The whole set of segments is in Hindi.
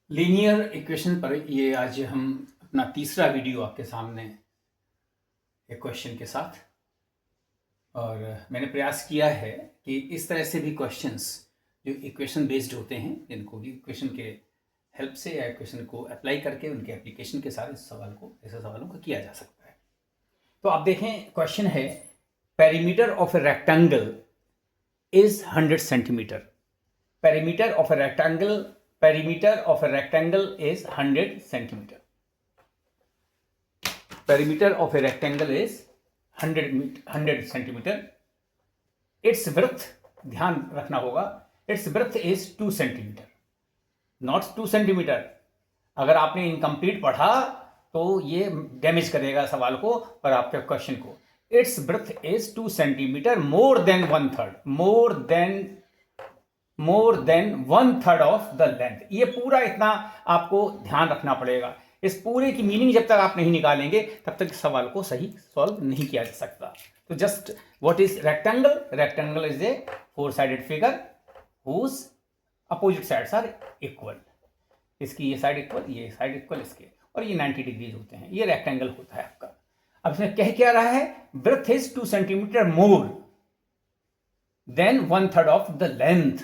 लीनियर इक्वेशन पर ये आज हम अपना तीसरा वीडियो आपके सामने एक क्वेश्चन के साथ। और मैंने प्रयास किया है कि इस तरह से भी क्वेश्चंस जो इक्वेशन बेस्ड होते हैं, जिनको भी इक्वेशन के हेल्प से या इक्वेशन को अप्लाई करके उनके एप्लीकेशन के साथ ऐसे सवालों को किया जा सकता है। तो आप देखें, क्वेश्चन है perimeter of a rectangle is 100 centimetre. Perimeter of a rectangle is 100 centimeter. Perimeter of a rectangle is 100 centimeter. Its width, ध्यान रखना होगा, its width is 2 centimeter, not 2 centimeter. अगर आपने इनकम्प्लीट पढ़ा तो ये डैमेज करेगा सवाल को और आपके क्वेश्चन को। Its width is 2 centimeter, more than 1/3 of the length. ये पूरा इतना आपको ध्यान रखना पड़ेगा। इस पूरे की मीनिंग जब तक आप नहीं निकालेंगे तब तक सवाल को सही सॉल्व नहीं किया जा सकता। तो just what is rectangle? Rectangle is a 4 sided figure whose opposite sides are equal. इसकी ये साइड इक्वल, ये साइड इक्वल इसके, और ये 90 डिग्रीज होते हैं। ये रेक्टेंगल होता है आपका। अब इसमें कह क्या रहा है? Breadth is 2 centimetre more than 1/3 of the length.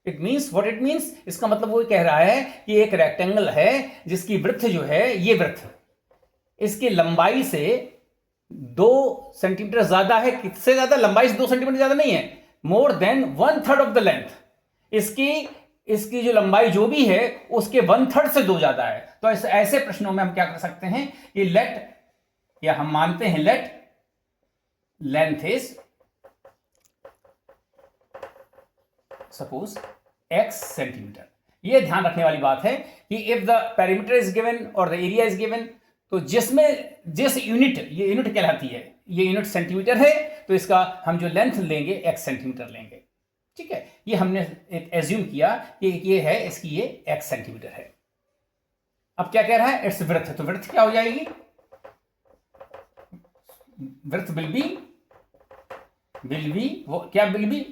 It means what it means, इसका मतलब वो कह रहा है कि एक रेक्टेंगल है जिसकी वृत्त जो है, ये वृत्त इसकी लंबाई से 2 सेंटीमीटर ज्यादा है। किससे ज्यादा? लंबाई से 2 सेंटीमीटर ज्यादा नहीं है, मोर देन 1/3 ऑफ द लेंथ। इसकी जो लंबाई जो भी है उसके 1/3 से 2 ज्यादा है। तो ऐसे प्रश्नों में हम क्या कर सकते हैं कि लेट, या हम मानते हैं late length is suppose x centimetre. ये ध्यान रखने वाली बात है कि if the perimeter is given और द एरिया इज गिवन, तो जिस यूनिट, ये यूनिट कहलाती है, ये यूनिट सेंटीमीटर है, तो इसका हम जो लेंथ लेंगे x सेंटीमीटर लेंगे। ठीक है, ये हमने एक एज्यूम किया कि ये है, इसकी ये x सेंटीमीटर है। अब क्या कह रहा है? इट्स वृत्त। तो वृत्त क्या हो जाएगी? वृत्त विल बी वो क्या विल बी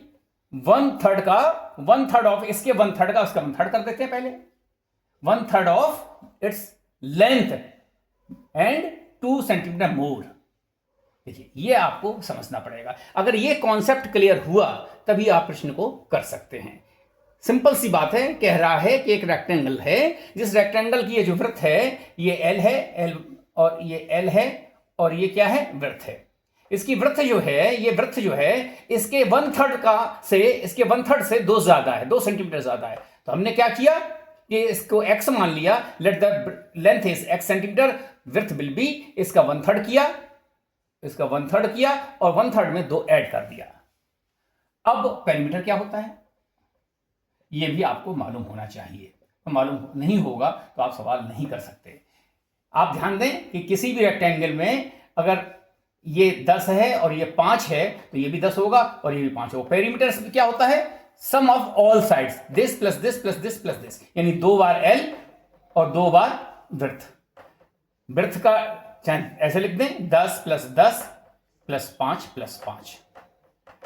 1/3 का 1/3 ऑफ इसके 1/3 का उसका 1/3 कर देते हैं पहले। 1/3 of its length and 2 centimetre more. देखिए, ये आपको समझना पड़ेगा। अगर ये कॉन्सेप्ट क्लियर हुआ तभी आप प्रश्न को कर सकते हैं। सिंपल सी बात है, कह रहा है कि एक रेक्टेंगल है, जिस रेक्टेंगल की ये जो वृत्त है ये L है, L और ये L है, और ये क्या है? वृत्त है। इसकी वृत्त जो है, ये वृत्त जो है इसके 1/3 से 2 ज्यादा है, 2 सेंटीमीटर ज्यादा है। तो हमने क्या किया कि इसको x मान लिया, let the length is x centimetre, वृत्त विल बी, इसका 1/3 किया, इसका 1/3 किया और 1/3 में 2 ऐड कर दिया। अब पेरीमीटर क्या होता है ये भी आपको मालूम होना चाहिए। तो मालूम नहीं होगा तो आप सवाल नहीं कर सकते। आप ध्यान दें कि किसी भी रेक्टेंगल में अगर ये 10 है और ये 5 है तो ये भी 10 होगा और ये भी 5 होगा। पेरीमीटर क्या होता है? Sum of all sides, this plus this plus this plus this, यानी 2 बार L और 2 बार वृत्त। वृत्त का ऐसे लिख दें, 10 प्लस 10 प्लस 5 प्लस 5।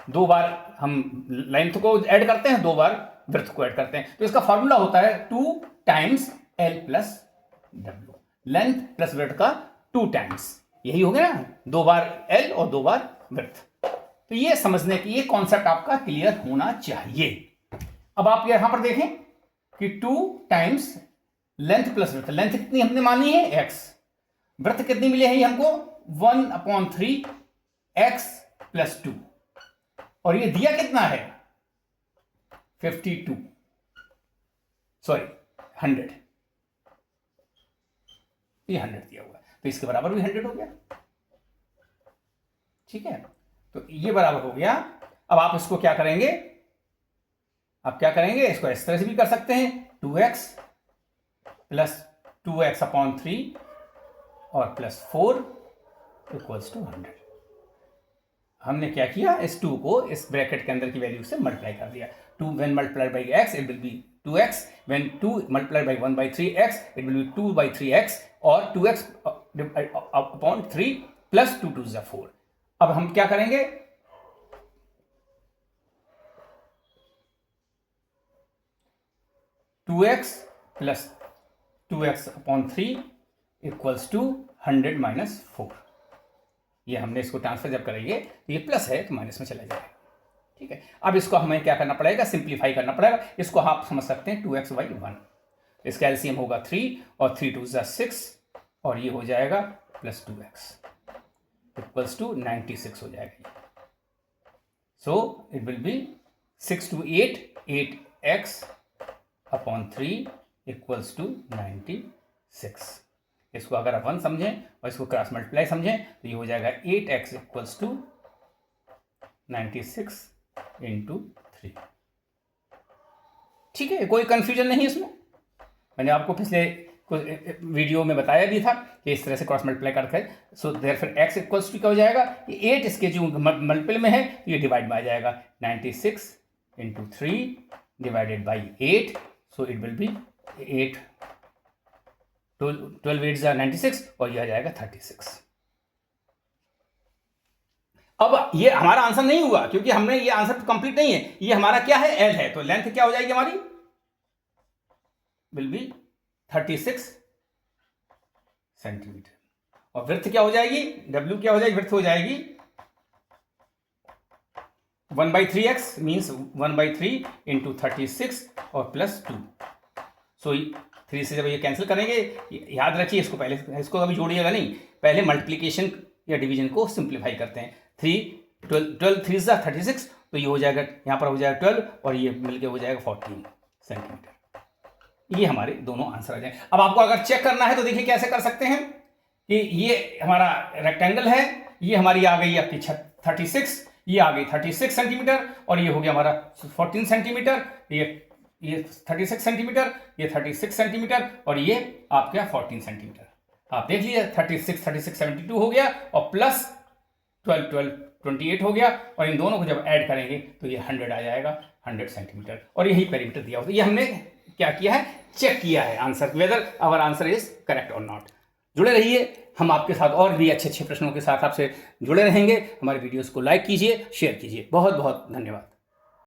2 बार हम लेंथ को ऐड करते हैं, 2 बार वृत्त को ऐड करते हैं। तो इसका फॉर्मूला होता है 2 times L plus W। Length plus वृत्त का 2 टाइम्स, यही हो गया ना, 2 बार L और 2 बार वृत्त। तो ये समझने की, ये कॉन्सेप्ट आपका क्लियर होना चाहिए। अब आप यहां पर देखें कि 2 टाइम्स लेंथ प्लस वृत्त। लेंथ कितनी हमने मानी है? x। वृत्त कितनी मिले हैं हमको? 1/3 x प्लस 2। और ये दिया कितना है? 52, सॉरी 100। ये 100 दिया हुआ है, तो इसके बराबर भी 100 हो गया। ठीक है, तो ये बराबर हो गया। अब आप इसको क्या करेंगे? आप क्या करेंगे? इसको इस तरह से भी कर सकते हैं, 2x प्लस 2x/3 और प्लस 4 इक्वल्स टू 100। हमने क्या किया? इस 2 को इस ब्रैकेट के अंदर की वैल्यू से मल्टीप्लाई कर दिया। 2 when multiplied by x it will be 2x, when 2 multiplied by 1/3x it will be 2/3x, और 2x upon 3 प्लस 2 2 is 4। अब हम क्या करेंगे? 2x plus 2x/3 equals to 100 minus 4। ये हमने इसको ट्रांसफर जब करेंगे तो ये प्लस है तो माइनस में चला जाएगा। ठीक है, अब इसको हमें क्या करना पड़ेगा, सिंप्लीफाई करना पड़ेगा। इसको आप समझ सकते हैं 2x/1, इसका एलसीएम होगा 3 और 3 2 6 और ये हो जाएगा प्लस 2x इक्वल्स टू 96 हो जाएगा। So it will be 6 to 8 8x/3 equals to 96। इसको अगर आप 1 समझें और इसको क्रॉस मल्टीप्लाई समझें तो ये हो जाएगा 8x इक्वल्स टू 96 इंटू 3। ठीक है, कोई कंफ्यूजन नहीं इसमें। मैंने आपको पिछले कुछ वीडियो में बताया भी था कि इस तरह से क्रॉस मल्टीप्लाई करके, so therefore x equals to क्या हो जाएगा, 8 इसके जो मल्टीपल में है तो ये डिवाइड में आ जाएगा 96 into 3 divided by 8। So it will B 8 12 8 96 और यह आ जाएगा 36। अब ये हमारा आंसर नहीं हुआ क्योंकि हमने ये आंसर कंप्लीट नहीं है, ये हमारा क्या है, एल है। तो लेंथ क्या हो जाएगी हमारी, विल बी 36 सेंटीमीटर। और विड्थ क्या हो जाएगी, डब्ल्यू क्या हो जाएगी, विड्थ हो जाएगी 1/3x मीन्स 1/3 इंटू 36 और प्लस 2। सो 3 से जब ये कैंसिल करेंगे, याद रखिए इसको पहले, इसको कभी जोड़िएगा नहीं, पहले मल्टीप्लीकेशन या डिवीजन को सिंप्लीफाई करते हैं। 12 3 36 तो ये हो जाएगा, यहाँ पर हो जाएगा 12 और ये मिलके हो जाएगा 14 सेंटीमीटर। ये हमारे दोनों आंसर आ जाए। अब आपको अगर चेक करना है तो देखिए कैसे कर सकते हैं कि ये हमारा रेक्टेंगल है, ये हमारी आ गई आपकी 36, ये आ गई 36 सेंटीमीटर और ये हो गया हमारा 14 सेंटीमीटर, ये 36 सेंटीमीटर, ये 36 सेंटीमीटर और ये आपका 14 सेंटीमीटर। आप देख लीजिए 36 36 72 हो गया और प्लस 12 12 28 हो गया और इन दोनों को जब ऐड करेंगे तो ये 100 आ जाएगा, 100 सेंटीमीटर। और यही पेरीमीटर दिया होता है। ये हमने क्या किया है, चेक किया है answer, whether our answer is correct और नॉट। जुड़े रहिए, हम आपके साथ और भी अच्छे अच्छे प्रश्नों के साथ आपसे जुड़े रहेंगे। हमारे वीडियोस को लाइक कीजिए, शेयर कीजिए। बहुत बहुत धन्यवाद।